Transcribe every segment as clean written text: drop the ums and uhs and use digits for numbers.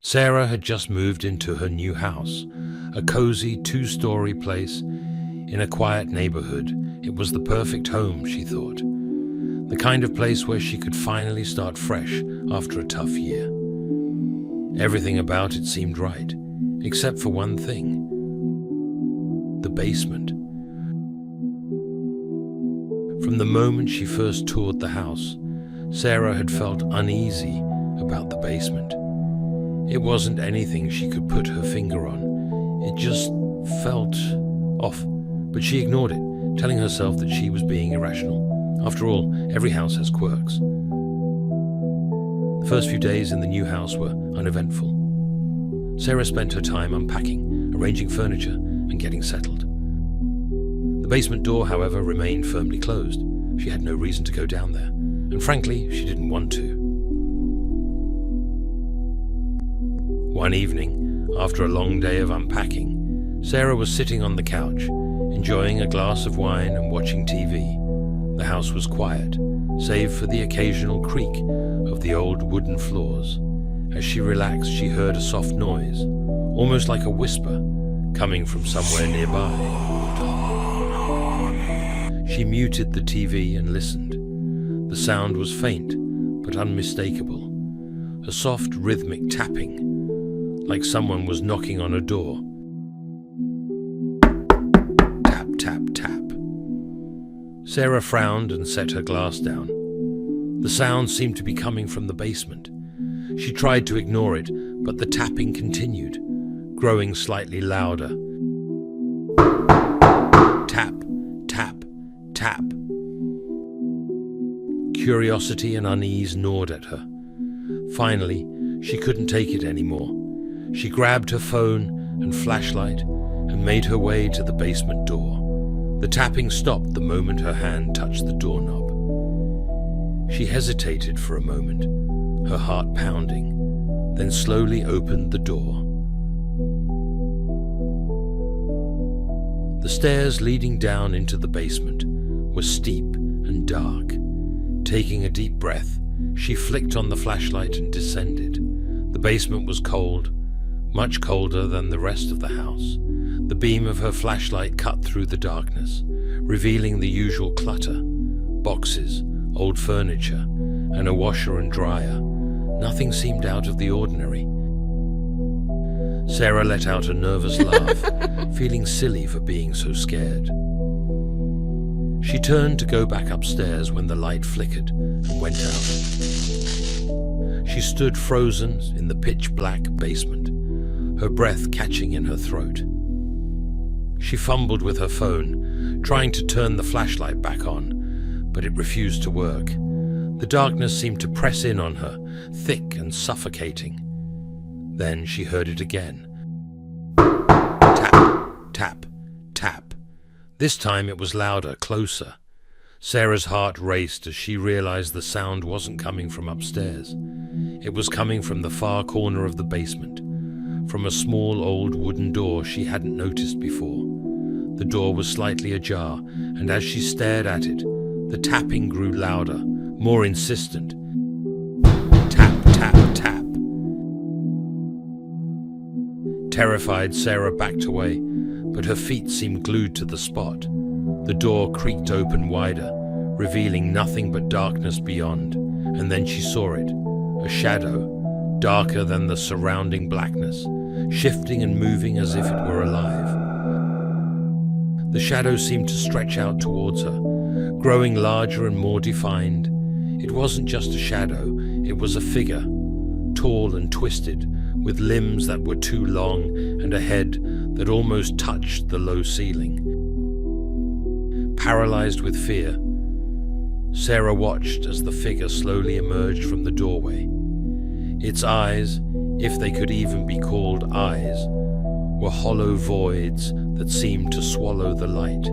Sarah had just moved into her new house, a cozy two-story place in a quiet neighborhood. It was the perfect home, she thought. The kind of place where she could finally start fresh after a tough year. Everything about it seemed right, except for one thing: the basement. From the moment she first toured the house, Sarah had felt uneasy about the basement. It wasn't anything she could put her finger on. It just felt off, but she ignored it, telling herself that she was being irrational. After all, every house has quirks. The first few days in the new house were uneventful. Sarah spent her time unpacking, arranging furniture, and getting settled. The basement door, however, remained firmly closed. She had no reason to go down there, and frankly, she didn't want to. One evening, after a long day of unpacking, Sarah was sitting on the couch, enjoying a glass of wine and watching TV. The house was quiet, save for the occasional creak of the old wooden floors. As she relaxed, she heard a soft noise, almost like a whisper, coming from somewhere nearby. She muted the TV and listened. The sound was faint, but unmistakable. A soft, rhythmic tapping, like someone was knocking on a door. Tap, tap, tap. Sarah frowned and set her glass down. The sound seemed to be coming from the basement. She tried to ignore it, but the tapping continued, growing slightly louder. Tap, tap, tap. Curiosity and unease gnawed at her. Finally, she couldn't take it anymore. She grabbed her phone and flashlight and made her way to the basement door. The tapping stopped the moment her hand touched the doorknob. She hesitated for a moment, her heart pounding, then slowly opened the door. The stairs leading down into the basement were steep and dark. Taking a deep breath, she flicked on the flashlight and descended. The basement was cold, much colder than the rest of the house. The beam of her flashlight cut through the darkness, revealing the usual clutter: boxes, old furniture, and a washer and dryer. Nothing seemed out of the ordinary. Sarah let out a nervous laugh, feeling silly for being so scared. She turned to go back upstairs when the light flickered and went out. She stood frozen in the pitch-black basement, her breath catching in her throat. She fumbled with her phone, trying to turn the flashlight back on, but it refused to work. The darkness seemed to press in on her, thick and suffocating. Then she heard it again. Tap, tap, tap. This time it was louder, closer. Sarah's heart raced as she realized the sound wasn't coming from upstairs. It was coming from the far corner of the basement, from a small old wooden door she hadn't noticed before. The door was slightly ajar, and as she stared at it, the tapping grew louder, more insistent. Tap, tap, tap. Terrified, Sarah backed away, but her feet seemed glued to the spot. The door creaked open wider, revealing nothing but darkness beyond, and then she saw it, a shadow, darker than the surrounding blackness, shifting and moving as if it were alive. The shadow seemed to stretch out towards her, growing larger and more defined. It wasn't just a shadow, it was a figure, tall and twisted, with limbs that were too long and a head that almost touched the low ceiling. Paralyzed with fear, Sarah watched as the figure slowly emerged from the doorway. Its eyes, if they could even be called eyes, were hollow voids that seemed to swallow the light.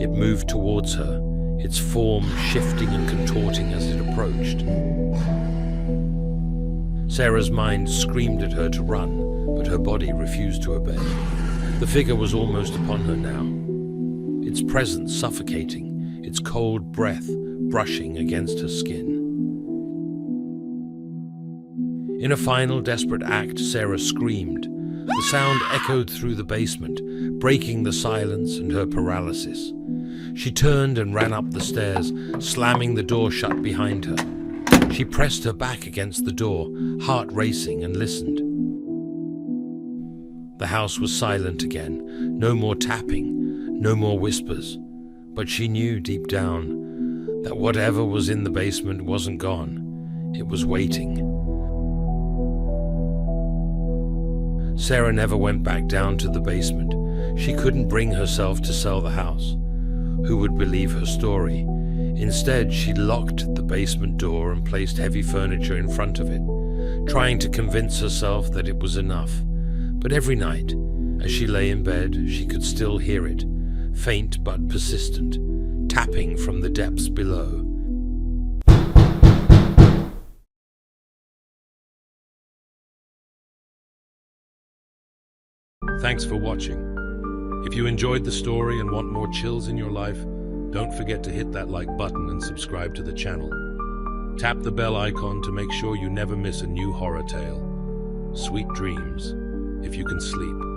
It moved towards her, its form shifting and contorting as it approached. Sarah's mind screamed at her to run, but her body refused to obey. The figure was almost upon her now, its presence suffocating, its cold breath brushing against her skin. In a final desperate act, Sarah screamed. The sound echoed through the basement, breaking the silence and her paralysis. She turned and ran up the stairs, slamming the door shut behind her. She pressed her back against the door, heart racing, and listened. The house was silent again. No more tapping, no more whispers. But she knew deep down that whatever was in the basement wasn't gone. It was waiting. Sarah never went back down to the basement. She couldn't bring herself to sell the house. Who would believe her story? Instead, she locked the basement door and placed heavy furniture in front of it, trying to convince herself that it was enough. But every night, as she lay in bed, she could still hear it, faint but persistent, tapping from the depths below. Thanks for watching. If you enjoyed the story and want more chills in your life, don't forget to hit that like button and subscribe to the channel. Tap the bell icon to make sure you never miss a new horror tale. Sweet dreams, if you can sleep.